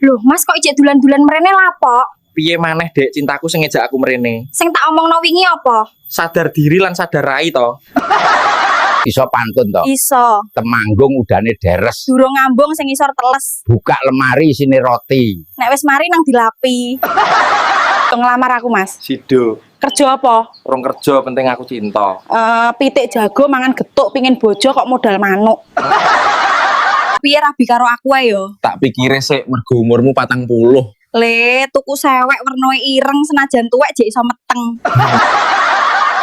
Loh, Mas kok ijek dulan-dulan mrene lapo? Piye maneh Dek cintaku sing ngejak aku mrene. Sing tak omongno wingi apa? Sadar diri lan sadar rai to. Iso pantun to. Iso. Temanggung udane deres. Durung ngambung sing isor teles. Buka lemari isine roti. Nek wis mari nang dilapi. Ngelamar aku, Mas. Sido. Kerja apa? Urung kerja penting aku cinta. Pitik jago mangan getuk pingin bojo kok modal manuk. Piye rabi karo aku ae yo? Tak pikire sik mergo umurmu 40. Le, tuku sewek wernae ireng senajan tuwek jek iso meteng.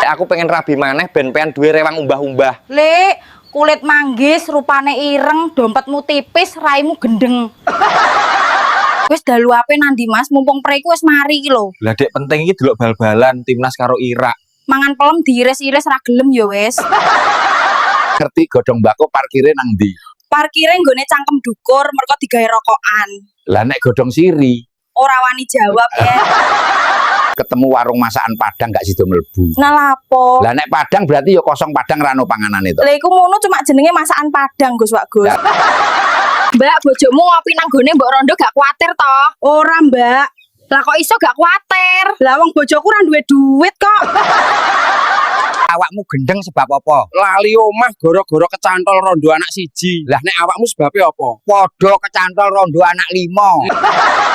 Aku pengen rabi maneh ben pengen duwe rewang umbah-umbah. Le, kulit manggis, rupane ireng, dompetmu tipis, raimu gendeng. Wis dalu ape nandi Mas, mumpung preku wis mari iki lho. Lah Dek penting iki delok bal-balan timnas karo Irak. Mangan pelem diiris-iris ra gelem ya wis. Ngerti godhong mbako parkire nang ndi? Parkire nggone cangkem dukur mergo digawe rokokan. Lah nek godhong siri Ora wani jawab ya. ketemu warung masakan Padang gak sido mlebu. Nah lapo? Lah nek Padang berarti ya kosong Padang ra ono panganane to. Lah iku ngono cuma jenenge masakan Padang Gus Wak Gus. Mbak, bojomu ngopi nang gone mbok rondo gak kuatir to? Ora, Mbak. Lah kok iso gak kuatir? Lah wong bojoku ora duwe duit kok. Awakmu gendeng sebab apa? Lali omah gara-gara kecantol rondo anak siji. Lah nek awakmu sebabe apa? Padha kecantol rondo anak 5.